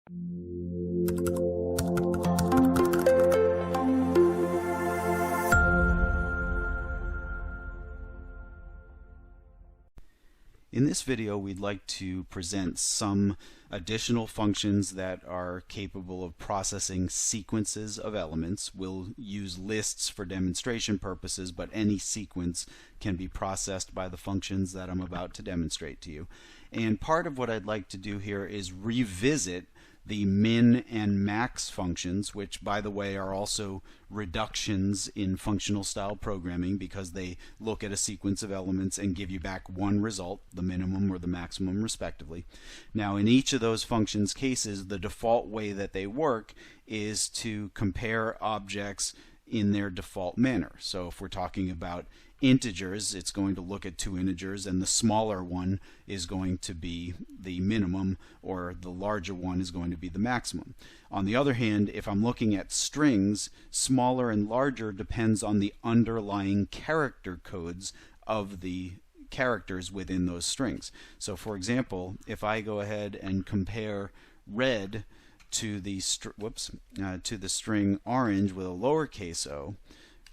In this video, we'd like to present some additional functions that are capable of processing sequences of elements. We'll use lists for demonstration purposes, but any sequence can be processed by the functions that I'm about to demonstrate to you. And part of what I'd like to do here is revisit the min and max functions, which, by the way, are also reductions in functional style programming because they look at a sequence of elements and give you back one result, the minimum or the maximum respectively. Now, in each of those functions cases, the default way that they work is to compare objects in their default manner. So if we're talking about integers, it's going to look at two integers, and the smaller one is going to be the minimum, or the larger one is going to be the maximum. On the other hand, if I'm looking at strings, smaller and larger depends on the underlying character codes of the characters within those strings. So for example, if I go ahead and compare red to the to the string orange with a lowercase o,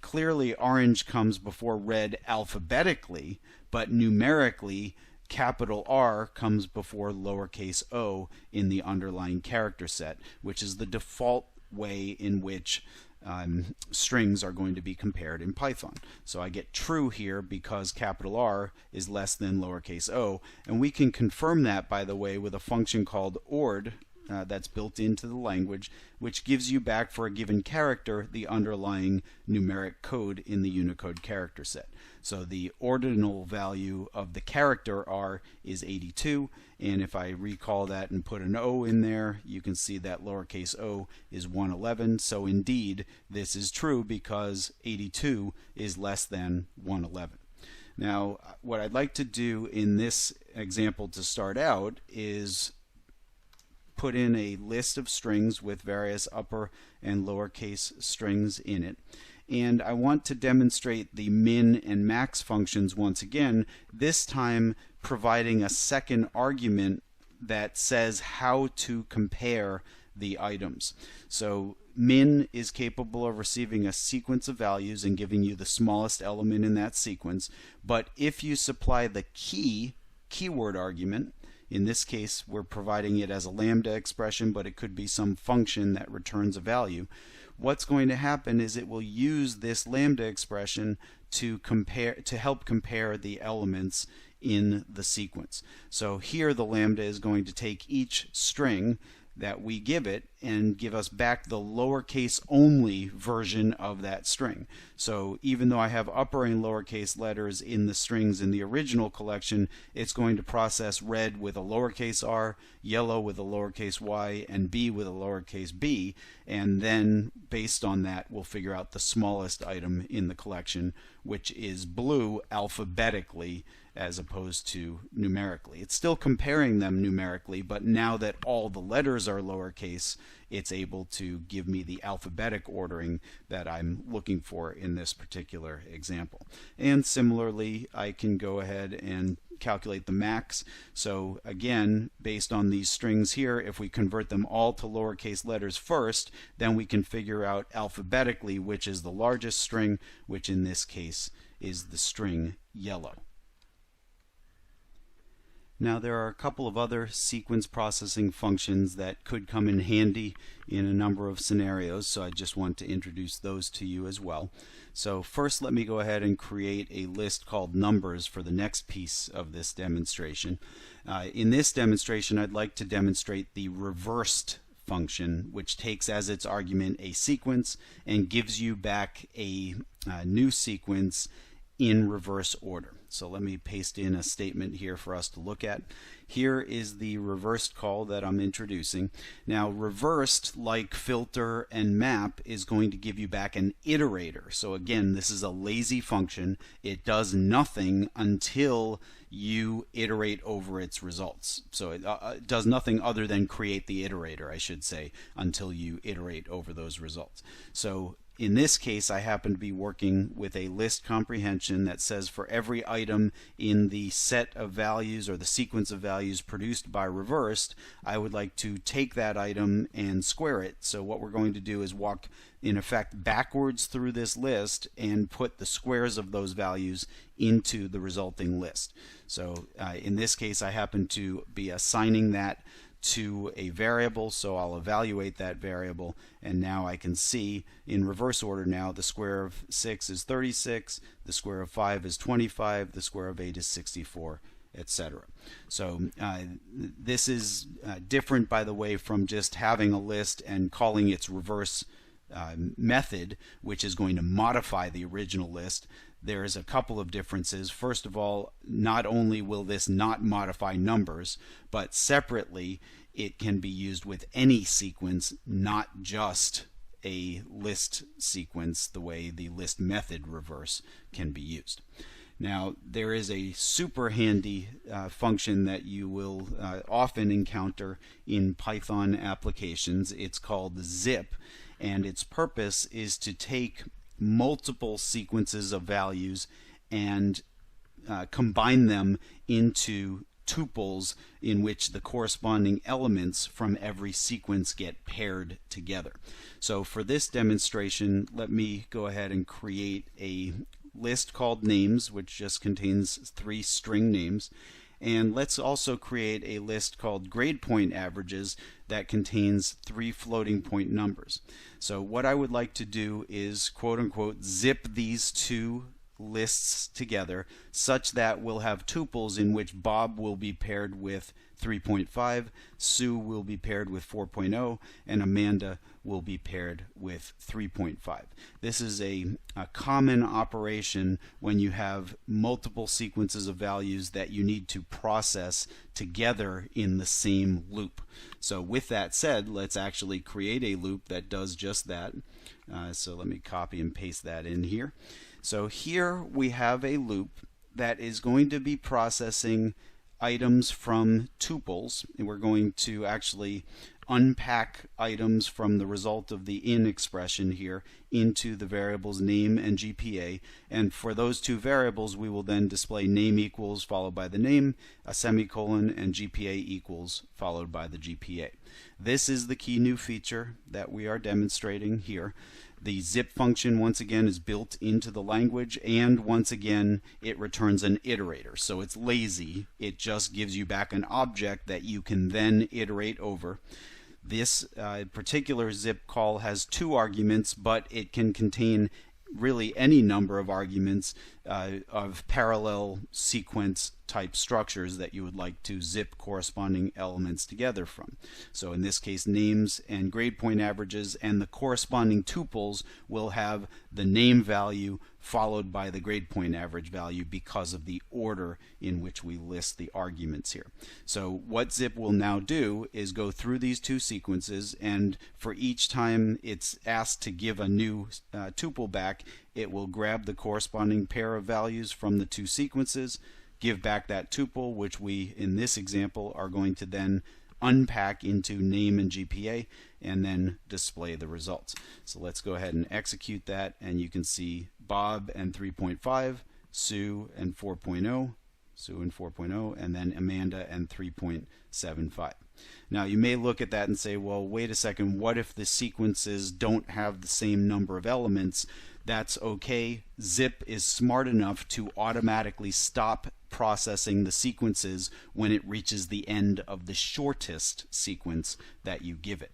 clearly orange comes before red alphabetically, but numerically capital R comes before lowercase o in the underlying character set, which is the default way in which strings are going to be compared in Python. So I get true here because capital R is less than lowercase o, and we can confirm that, by the way, with a function called ord that's built into the language, which gives you back for a given character the underlying numeric code in the Unicode character set. So the ordinal value of the character R is 82, and if I recall that and put an O in there, you can see that lowercase o is 111. So indeed, this is true because 82 is less than 111. Now, what I'd like to do in this example to start out is put in a list of strings with various upper and lowercase strings in it. And I want to demonstrate the min and max functions once again, this time providing a second argument that says how to compare the items. So min is capable of receiving a sequence of values and giving you the smallest element in that sequence, but if you supply the keyword argument, in this case, we're providing it as a lambda expression, but it could be some function that returns a value. What's going to happen is it will use this lambda expression to help compare the elements in the sequence. So here the lambda is going to take each string that we give it and give us back the lowercase only version of that string. So even though I have upper and lowercase letters in the strings in the original collection, it's going to process red with a lowercase r, yellow with a lowercase y, and b with a lowercase b, and then based on that we'll figure out the smallest item in the collection, which is blue alphabetically as opposed to numerically. It's still comparing them numerically, but now that all the letters are lowercase, it's able to give me the alphabetic ordering that I'm looking for in this particular example. And similarly, I can go ahead and calculate the max. So again, based on these strings here, if we convert them all to lowercase letters first, then we can figure out alphabetically which is the largest string, which in this case is the string yellow. Now there are a couple of other sequence processing functions that could come in handy in a number of scenarios, so I just want to introduce those to you as well. So first, let me go ahead and create a list called numbers for the next piece of this demonstration. In this demonstration, I'd like to demonstrate the reversed function, which takes as its argument a sequence and gives you back a new sequence in reverse order. So let me paste in a statement here for us to look at. Here is the reversed call that I'm introducing. Now reversed, like filter and map, is going to give you back an iterator. So again, this is a lazy function. It does nothing until you iterate over its results. So it does nothing other than create the iterator, I should say, until you iterate over those results. So in this case, I happen to be working with a list comprehension that says for every item in the set of values or the sequence of values produced by reversed, I would like to take that item and square it. So what we're going to do is walk, in effect, backwards through this list and put the squares of those values into the resulting list. So in this case, I happen to be assigning that to a variable, so I'll evaluate that variable, and now I can see in reverse order now the square of 6 is 36, the square of 5 is 25, the square of 8 is 64, etc. So this is different, by the way, from just having a list and calling its reverse method, which is going to modify the original list. There's a couple of differences. First of all, not only will this not modify numbers, but separately it can be used with any sequence, not just a list sequence, the way the list method reverse can be used. Now, there is a super handy function that you will often encounter in Python applications. It's called zip, and its purpose is to take multiple sequences of values and combine them into tuples in which the corresponding elements from every sequence get paired together. So for this demonstration, let me go ahead and create a list called names, which just contains 3 string names. And let's also create a list called grade point averages that contains 3 floating point numbers. So what I would like to do is quote unquote zip these 2 lists together such that we'll have tuples in which Bob will be paired with 3.5, Sue will be paired with 4.0, and Amanda will be paired with 3.5. This is a common operation when you have multiple sequences of values that you need to process together in the same loop. So with that said, let's actually create a loop that does just that. So let me copy and paste that in here. So here we have a loop that is going to be processing items from tuples, and we're going to actually unpack items from the result of the in expression here into the variables name and GPA, and for those 2 variables we will then display name equals followed by the name, a semicolon, and GPA equals followed by the GPA. This is the key new feature that we are demonstrating here. The zip function, once again, is built into the language, and once again it returns an iterator. So it's lazy. It just gives you back an object that you can then iterate over. This particular zip call has 2 arguments, but it can contain really any number of arguments of parallel sequence type structures that you would like to zip corresponding elements together from. So in this case, names and grade point averages, and the corresponding tuples will have the name value followed by the grade point average value because of the order in which we list the arguments here. So what zip will now do is go through these 2 sequences, and for each time it's asked to give a new tuple back, it will grab the corresponding pair of values from the 2 sequences, give back that tuple, which we in this example are going to then unpack into name and GPA, and then display the results. So let's go ahead and execute that, and you can see Bob and 3.5, Sue and 4.0, and then Amanda and 3.75. Now you may look at that and say, well, wait a second, what if the sequences don't have the same number of elements? That's okay. Zip is smart enough to automatically stop processing the sequences when it reaches the end of the shortest sequence that you give it.